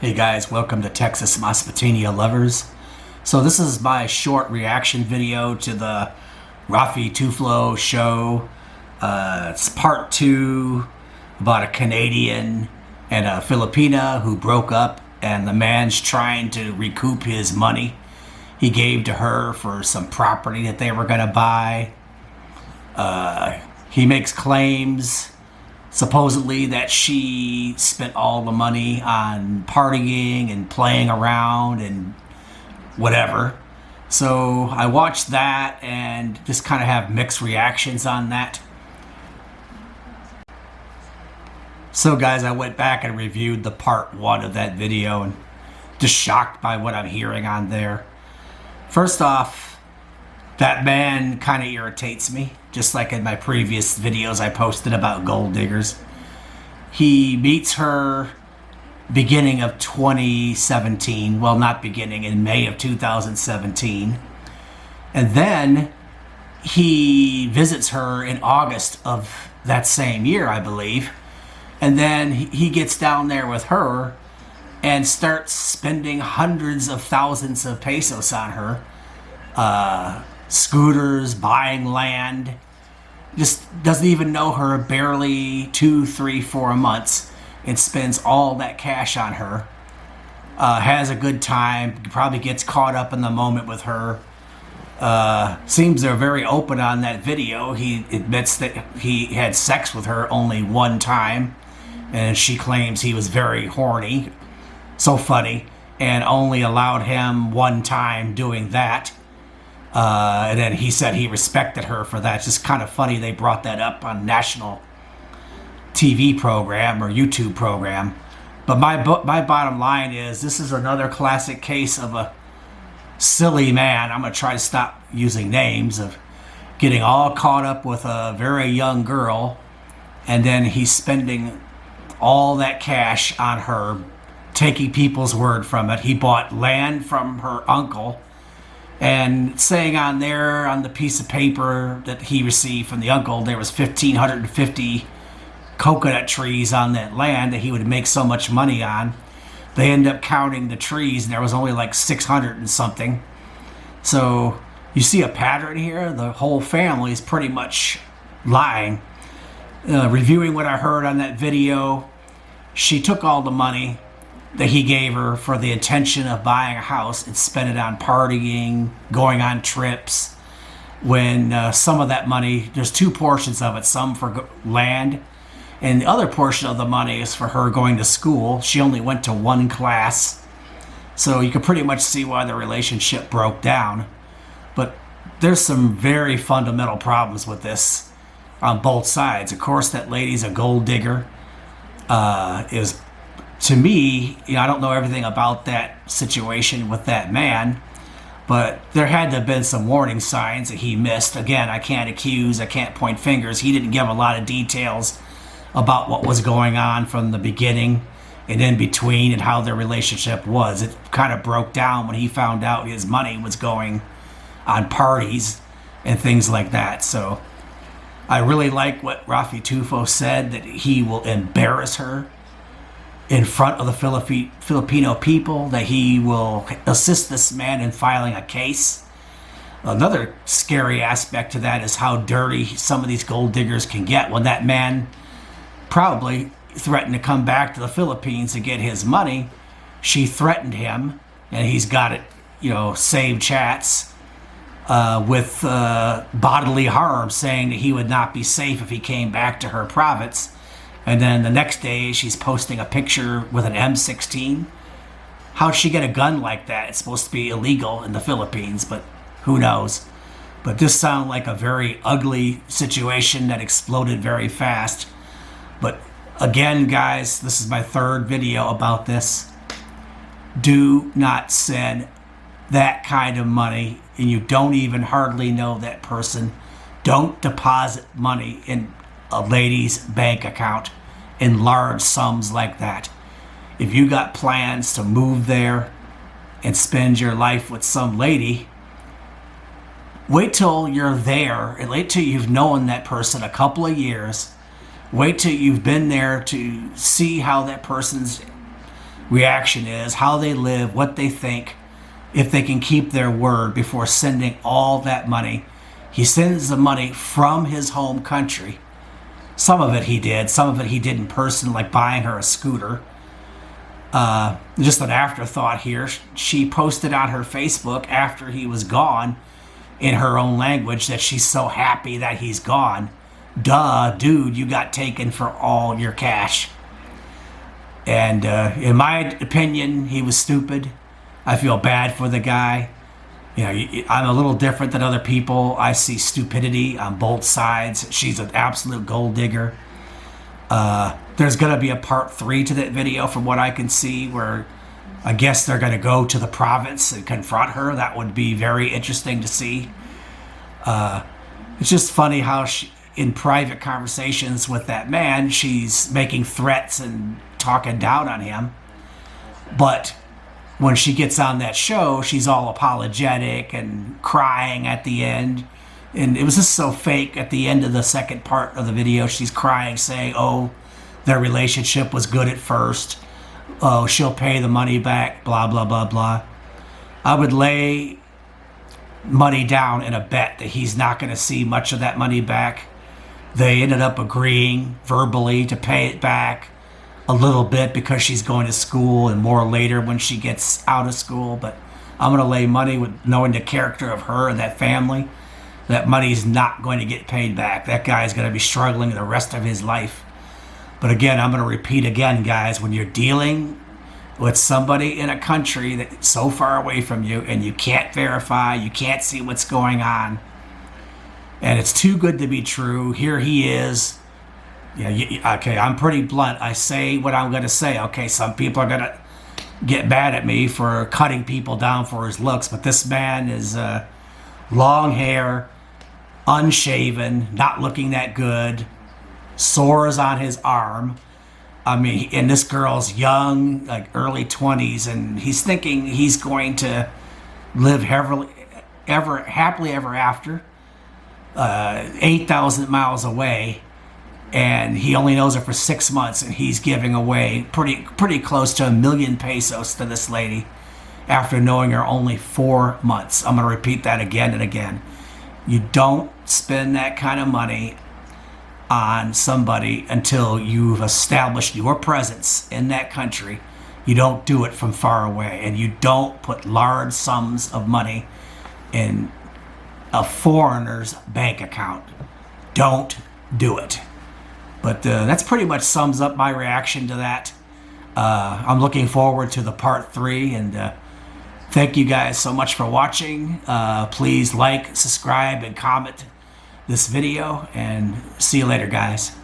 Hey guys, welcome to Texas Masbatenia lovers. So this is my short reaction video to the Raffy Tulfo show. It's part 2 about a Canadian and a Filipina who broke up, and the man's trying to recoup his money he gave to her for some property that they were going to buy. He makes claims supposedly that she spent all the money on partying and playing around and whatever. So I watched that and just kind of have mixed reactions on that. So guys, I went back and reviewed the part 1 of that video and just shocked by what I'm hearing on there. First off, that man kind of irritates me, just like in my previous videos I posted about gold diggers. He meets her beginning of 2017, well, not beginning, in May of 2017. And then he visits her in August of that same year, I believe. And then he gets down there with her and starts spending hundreds of thousands of pesos on her. Scooters, buying land, just doesn't even know her, barely 2, 3, 4 months, and spends all that cash on her. Has a good time, probably gets caught up in the moment with her. Seems they're very open on that video. He admits that he had sex with her only one time, and she claims he was very horny, so funny, and only allowed him one time doing that. And then he said he respected her for that. It's just kind of funny they brought that up on national TV program or YouTube program. But my bottom line is, this is another classic case of a silly man. I'm going to try to stop using names, of getting all caught up with a very young girl, and then he's spending all that cash on her, taking people's word from it. He bought land from her uncle, and saying on there, on the piece of paper that he received from the uncle, there was 1,550 coconut trees on that land that he would make so much money on. They end up counting the trees, and there was only like 600 and something. So you see a pattern here. The whole family is pretty much lying. Reviewing what I heard on that video, she took all the money that he gave her for the intention of buying a house and spent it on partying, going on trips, when some of that money, there's 2 portions of it, some for land, and the other portion of the money is for her going to school. She only went to 1 class, so you can pretty much see why the relationship broke down. But there's some very fundamental problems with this on both sides. Of course, that lady's a gold digger. To me, I don't know everything about that situation with that man, but there had to have been some warning signs that he missed. Again, I can't accuse, I can't point fingers. He didn't give a lot of details about what was going on from the beginning and in between and how their relationship was. It kind of broke down when he found out his money was going on parties and things like that. So I really like what Raffy Tulfo said, that he will embarrass her in front of the Filipino people, that he will assist this man in filing a case. Another scary aspect to that is how dirty some of these gold diggers can get. When that man probably threatened to come back to the Philippines to get his money, she threatened him, and he's got it, saved chats with bodily harm, saying that he would not be safe if he came back to her province. And then the next day, she's posting a picture with an M16. How'd she get a gun like that? It's supposed to be illegal in the Philippines, but who knows? But this sounded like a very ugly situation that exploded very fast. But again, guys, this is my 3rd video about this. Do not send that kind of money, and you don't even hardly know that person. Don't deposit money in a lady's bank account in large sums like that. If you got plans to move there and spend your life with some lady, wait till you're there, and wait till you've known that person a couple of years. Wait till you've been there to see how that person's reaction is, how they live, what they think, if they can keep their word before sending all that money. He sends the money from his home country. Some of it he did, some of it he did in person, like buying her a scooter. Just an afterthought here, she posted on her Facebook after he was gone in her own language that she's so happy that he's gone. Duh, dude, you got taken for all your cash. And in my opinion, he was stupid. I feel bad for the guy. You know, I'm a little different than other people. I see stupidity on both sides. She's an absolute gold digger. There's going to be a part 3 to that video from what I can see, where I guess they're going to go to the province and confront her. That would be very interesting to see. It's just funny how she, in private conversations with that man, she's making threats and talking down on him. But when she gets on that show, she's all apologetic and crying at the end. And it was just so fake. At the end of the second part of the video, she's crying, saying, oh, their relationship was good at first. Oh, she'll pay the money back, blah, blah, blah, blah. I would lay money down in a bet that he's not going to see much of that money back. They ended up agreeing verbally to pay it back a little bit because she's going to school, and more later when she gets out of school. But I'm going to lay money, with knowing the character of her and that family, that money's not going to get paid back. That guy's going to be struggling the rest of his life. But again, I'm going to repeat again, guys, when you're dealing with somebody in a country that's so far away from you and you can't verify, you can't see what's going on, and it's too good to be true, here he is. Yeah, okay, I'm pretty blunt. I say what I'm going to say. Okay, some people are going to get mad at me for cutting people down for his looks, but this man is long hair, unshaven, not looking that good, sores on his arm. I mean, and this girl's young, like early 20s, and he's thinking he's going to live happily ever after, 8,000 miles away. And he only knows her for 6 months, and he's giving away pretty close to $1 million pesos to this lady after knowing her only 4 months. I'm going to repeat that again and again. You don't spend that kind of money on somebody until you've established your presence in that country. You don't do it from far away, and you don't put large sums of money in a foreigner's bank account. Don't do it. But that's pretty much sums up my reaction to that. I'm looking forward to the part 3, and thank you guys so much for watching. Please like, subscribe, and comment this video, and see you later, guys.